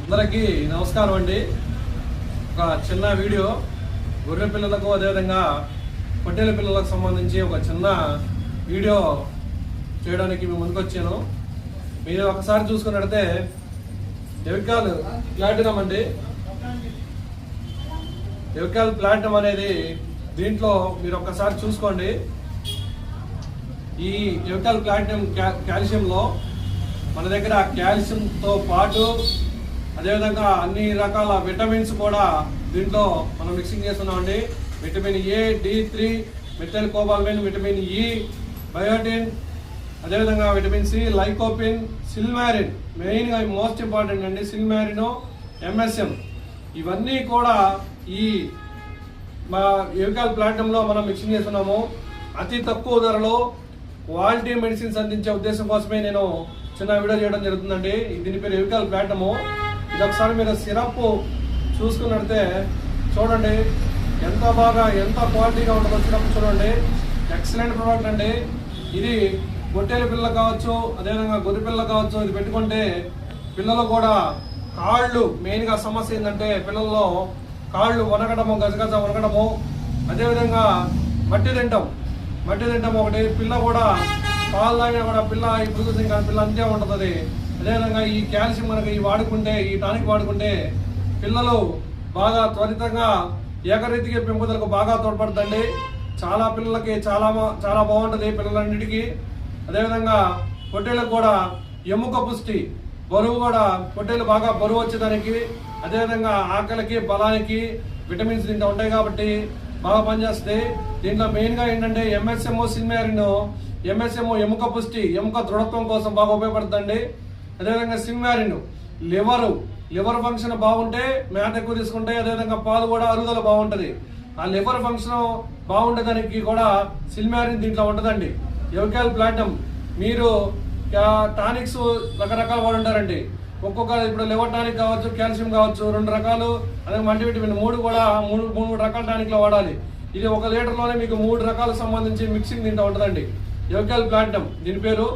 అందరికీ నమస్కారం అండి. ఒక చిన్న వీడియో గొర్రె పిల్లలకు అదేవిధంగా పొట్టేల పిల్లలకు సంబంధించి ఒక చిన్న వీడియో చేయడానికి మేము ముందుకొచ్చాను. మీరు ఒకసారి చూసుకున్నట్లయితే ఎవికాల్ ప్లాటినం అండి. ఎవికాల్ ప్లాటినం అనేది దీంట్లో మీరు ఒక్కసారి చూసుకోండి. ఈ ఎవికాల్ ప్లాటినం కాల్షియంలో మన దగ్గర కాల్షియంతో పాటు అదేవిధంగా అన్ని రకాల విటమిన్స్ కూడా దీంట్లో మనం మిక్సింగ్ చేస్తున్నామండి. Vitamin A, D3, methylcobalamin, vitamin E, biotin, అదేవిధంగా విటమిన్ సి, లైకోపిన్, సిల్మారిన్, మెయిన్గా మోస్ట్ ఇంపార్టెంట్ అండి. సిల్మారిన్, MSM ఇవన్నీ కూడా ఈ మా ఎవికాల్ ప్లాటినంలో మనం మిక్సింగ్ చేస్తున్నాము. అతి తక్కువ ధరలో క్వాలిటీ మెడిసిన్స్ అందించే ఉద్దేశం కోసమే నేను చిన్న వీడియో చేయడం జరుగుతుందండి. దీని పేరు ఎవికాల్ ప్లాటినము. ఇది ఒకసారి మీరు సిరప్ చూసుకున్నట్టే చూడండి, ఎంత బాగా ఎంత క్వాలిటీగా ఉంటుందో సిరప్ చూడండి. ఎక్సలెంట్ ప్రోడక్ట్ అండి. ఇది పొట్టేల పిల్లలు కావచ్చు, అదేవిధంగా గొర్రె పిల్లలు కావచ్చు. ఇది పెట్టుకుంటే పిల్లలు కూడా కాళ్ళు మెయిన్గా సమస్య ఏంటంటే పిల్లల్లో కాళ్ళు వనగడము, గజగజ వనగడము, అదేవిధంగా మట్టి తింటాం ఒకటి. పిల్ల కూడా పాలు తాగినా కూడా పిల్ల ఇప్పుడు పిల్ల అంతే ఉంటుంది. అదేవిధంగా ఈ కాల్షియం మనకి ఈ టానిక్ వాడుకుంటే పిల్లలు బాగా త్వరితంగా ఏకరీతికి పెంపుదలకు బాగా తోడ్పడుతుంది. చాలా పిల్లలకి చాలా బాగుంటుంది పిల్లలన్నిటికీ. అదేవిధంగా పొట్టేళ్ళకు కూడా ఎముక పుష్టి, బరువు కూడా పొట్టేలు బాగా బరువు వచ్చేదానికి, అదేవిధంగా ఆకలికి బలానికి విటమిన్స్ దీంట్లో ఉంటాయి కాబట్టి బాగా పనిచేస్తుంది. దీంట్లో మెయిన్గా ఏంటంటే MSM, సిల్మారిన్. MSM ఎముక పుష్టి, ఎముక దృఢత్వం కోసం బాగా ఉపయోగపడుతుంది. అదేవిధంగా సిల్మారిన్ లివర్ ఫంక్షన్ బాగుంటే మేత ఎక్కువ తీసుకుంటే, అదేవిధంగా పాలు కూడా అరుగుదల బాగుంటుంది. ఆ లివర్ ఫంక్షన్ బాగుండేదానికి కూడా సిల్మారిన్ దీంట్లో ఉంటుందండి. ఎవికాల్ ప్లాటినం మీరు టానిక్స్ రకరకాలు వాడుంటారండి. ఇప్పుడు లివర్ టానిక్ కావచ్చు, కాల్షియం కావచ్చు, 2 రకాలు, అదే మల్టీవిటమిన్ 3 కూడా మూడు రకాల టానిక్లో వాడాలి. ఇది 1 లీటర్లోనే మీకు 3 రకాలకు సంబంధించి మిక్సింగ్ దీంట్లో ఉంటుందండి. ఎవికాల్ ప్లాటినం దీని పేరు.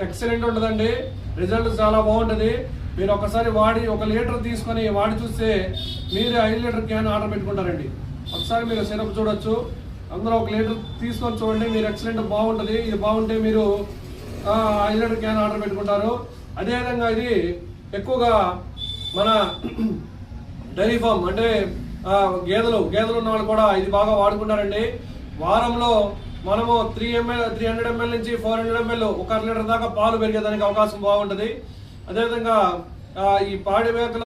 ఎక్సలెంట్ ఉంటుందండి. రిజల్ట్ చాలా బాగుంటుంది. మీరు ఒకసారి వాడి 1 లీటర్ తీసుకొని వాడి చూస్తే మీరే 5 లీటర్ క్యాన్ ఆర్డర్ పెట్టుకుంటారండి. ఒకసారి మీరు సిరప్ చూడొచ్చు. అందులో 1 లీటర్ తీసుకొని చూడండి, మీరు ఎక్సలెంట్ బాగుంటుంది. ఇది బాగుంటే మీరు 5 లీటర్ క్యాన్ ఆర్డర్ పెట్టుకుంటారు. అదేవిధంగా ఇది ఎక్కువగా మన డైరీ ఫామ్ అంటే గేదెలు ఉన్న వాళ్ళు కూడా ఇది బాగా వాడుకుంటారండి. వారంలో మనము 300 ml నుంచి 400 ml 1 లీటర్ దాకా పాలు పెరిగేదానికి అవకాశం బాగుంటుంది. అదేవిధంగా ఈ పాడి మేకలు